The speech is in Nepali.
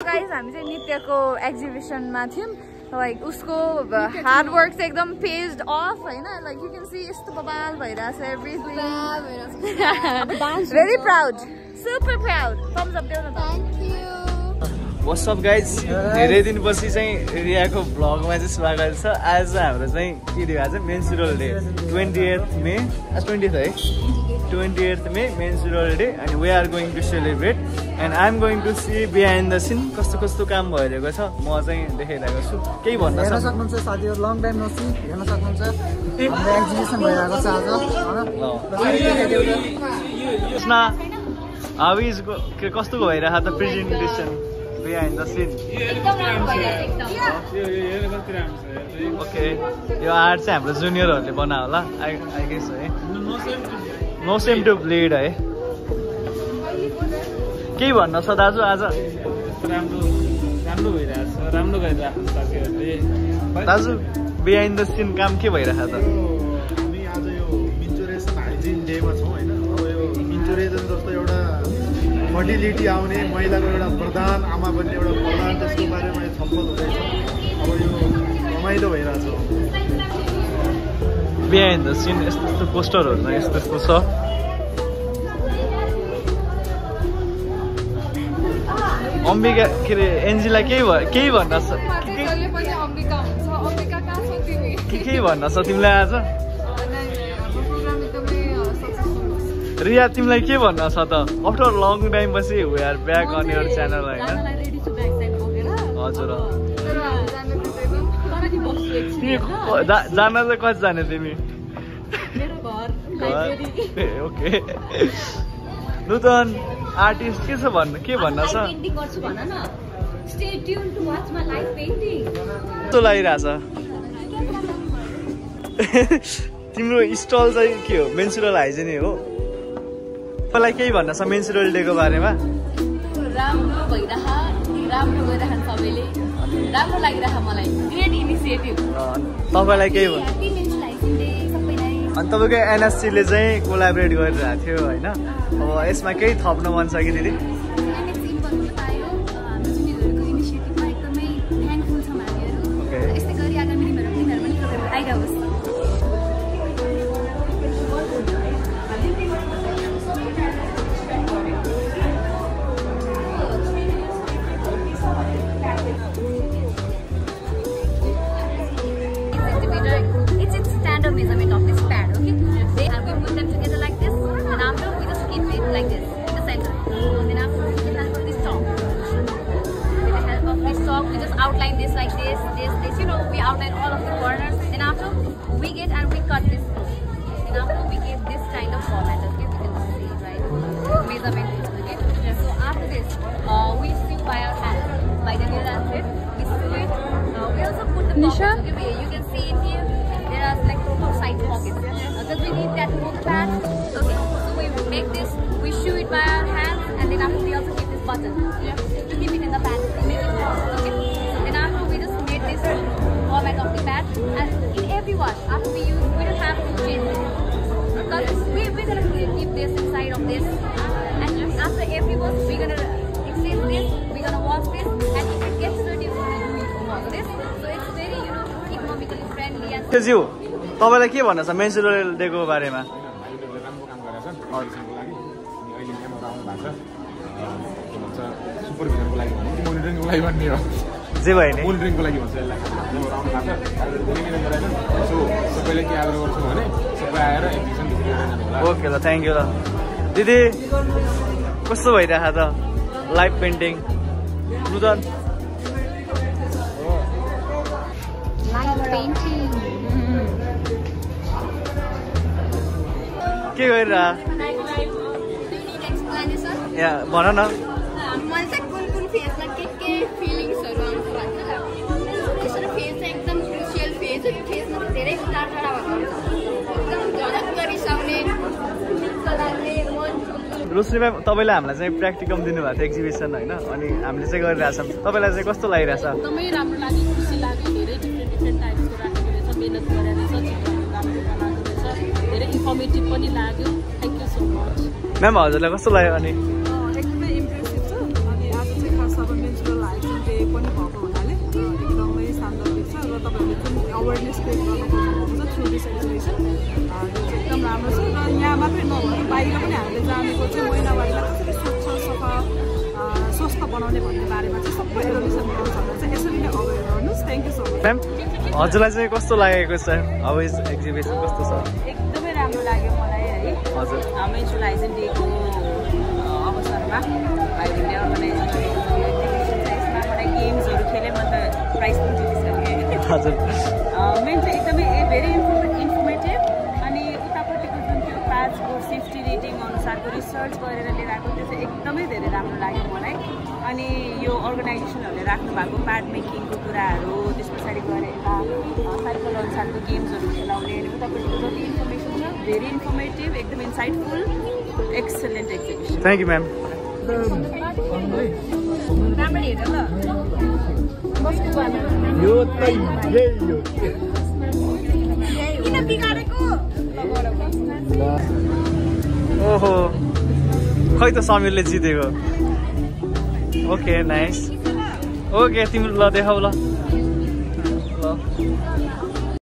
गाइस हामी चाहिँ नित्यको एक्जिबिसनमा थियौं लाइक उसको हार्ड वर्क चाहिँ एकदम पेज्ड अफ हैन लाइक यु क्यान सी यस्तो बबाल भइराछ everything very proud super proud thumbs up देऊ न thank you what's up guys धेरै दिनपछि चाहिँ रियाको भ्लगमा चाहिँ स्वागत छ आज हाम्रो चाहिँ के दिन आज मेन्सुरल डे 28th मे 20th है 28th May menstrual day and we are going to celebrate and I am going to see behind the scene कस्तो कस्तो काम भइरहेको छ म चाहिँ देखाइरहेको छु केही भन्न सक्नुहुन्छ साथीहरु लङ टाइम नसी हेर्न सक्नुहुन्छ हाम्रो एक्जिबिसन भइरहेको छ आज हाउ इज कस्तो भइरहेको त presentation behind the scene okay यो आर्ट चाहिँ हाम्रो जुनियरहरूले बनायो होला आई गेस है नो सेम टु ब्लेड है केही भन्न छ दाजु आज राम्रो भइरहेछ राम्रो गरिरहेको छ साथीहरुले दाजु बिहाइन्ड द सिन काम के भइरहेको त हामी आज यो मिन्चुरेसन हाइजिन डेमा छौँ हैन अब यो मिन्चुरेसन जस्तो एउटा फर्टिलिटी आउने महिलाको एउटा वरदान आमा बन्ने एउटा वरदान त्यसको बारेमा छलफल हुँदैछ अब यो रमाइलो भइरहेछ बिहाइन्ड द सिन यस्तो यस्तो पोस्टरहरुमा यस्तो यस्तो छ अम्बिका के अरे एन्जिला केही भन्न छ केही भन्न छ तिमीलाई आज रिया तिमीलाई के भन्न छ त आफ्टर लङ टाइम पछि we are back on your channel हैन हजुर तिमी जान चाहिँ कति जाने तिमी ओके नूतन आर्टिस्ट के छ भन्न के भन्न छ कस्तो लागिरहेछ तिम्रो स्टल चाहिँ के हो मेन्सुरल हाइजिन हो मलाई केही भन्न छ मेन्सुरल डे को बारेमा राम्रो गरिरहन् सबैले राम्रो लागिरह मलाई ग्रेट इनिसिएटिभ तपाईलाई केही भन्न अनि तपाईको एनएससीले चाहिँ कोलाबोरेट गरिरहेको थियो हैन अब यसमा केही थप्न मन छ कि दिदी measurement of this pad, okay? And we put them together like this, and after we just keep it like this in the center. And then after with the help of this chalk, with the help of this chalk, we just outline this like this. You know, we outline all of the corners. Then after we get and we cut this. Then after we get this kind of format, okay? We can see it right, measurement, okay? So after this, we sew by our hand, by the needle and thread. We sew it. We also put the pockets, okay? You can see in here. There are like two side pockets because we need that hook pad. Okay, so we make this, we sew it by our hands, and then after we also keep this button to keep it in the pad. Okay, then after we just made this format of the pad, and in every wash after we use, we don't have to change it because we're gonna keep this inside of this, and after every wash we're gonna exchange this, we're gonna wash this, and if it gets dirty we're gonna wash this. So it's very economically friendly and ज्यू तपाईलाई के भन्न छ मेन्सुरल डे को बारेमा राम्रो काम गरेछ अडिसनको लागि अनि अहिले क्यामेरा आउनु भएको छ के भन्छ सुपरभिजनको लागि भन्ने कि मोनिटरिङको लागि भन्ने हो जे भयो नि मोनिटरिङको लागि भन्छ यसलाई क्यामेरा आउनु भएको छ धेरै किन गरेछन् सो सबैले के आग्रह गर्छु भने सबै आएर एक्जिबिसन भिजिट गर्न होला ओके ल थ्यांक यू ल दिदी कस्तो भइरहेछ त लाइभ पेन्टिङ नूतन live painting. के गरिरह या भन न मलाई चाहिँ कुन फेजमा के फिलिङ्सहरू आउँछ भन्छ त्यसरी फेज चाहिँ एकदम क्रुसियल फेज हो यो फेजमा चाहिँ धेरै टाढा भएको एकदम झलक गरिसाउने निक्क लाग्ने मन रोशनी म्याम तपाईँले हामीलाई चाहिँ प्र्याक्टिकम दिनुभएको थियो एक्जिबिसन होइन अनि हामीले चाहिँ गरिरहेछौँ तपाईँलाई चाहिँ कस्तो लागिरहेछ एकदमै राम्रो लाग्यो खुसी लाग्यो धेरै डिफ्रेन्ट टाइप्सको राखेको रहेछ मेहनत गरेर रहेछ चित्रहरू राम्रो बनाएको रहेछ धेरै इन्फर्मेटिभ पनि लाग्यो thank you so much ma'am हजुरलाई कस्तो लाग्यो अनि एकदमै इम्प्रेसिभ छ अनि आज चाहिँ खास अब मेन्सुरल गराउने भन्ने बारेमा चाहिँ सबै एडुकेसनहरू छ चाहिँ यसरी नै अवेर गर्नुहोस्। Thank you so much. Ma'am हजुरलाई चाहिँ कस्तो लागेको छ हाउ इज एक्जिबिसन कस्तो छ? एकदमै राम्रो लाग्यो मलाई है। हजुर मेन्सुरल हाइजिन डेको अवसरमा भाइहरूले अर्गनाइज गरेको यो एक्जिबिसन छ। यसमा मलाई गेम्सहरू खेलेँ, म त प्राइज पनि जितिसकेँ। हजुर मेन चाहिँ एकदमै भेरी इन्फर्मेटिभ अनि उतापट्टिको जुन त्यो प्याड्सको सेफ्टी रेटिङ अनुसारको रिसर्च गरेर लिएर आएको त्यो चाहिँ एकदमै धेरै राम्रो लाग्यो मलाई। अनि यो अर्गनाइजेसनहरूले राख्नु भएको प्याड मेकिङको कुराहरू, त्यस पछाडि गएर यता साइकल अनुसारको गेम्सहरू खेलाउने अनि उतापट्टिको जति इन्फर्मेसन छ भेरी इन्फर्मेटिभ, एकदम insightful, excellent exhibition. Thank you ma'am. राम्ररी हेर ल। यो त यही हो। किन बिगारेको? ओहो खै त समीरले जितेको। Okay nice. ओके तिम्रो ल देखाउ ल।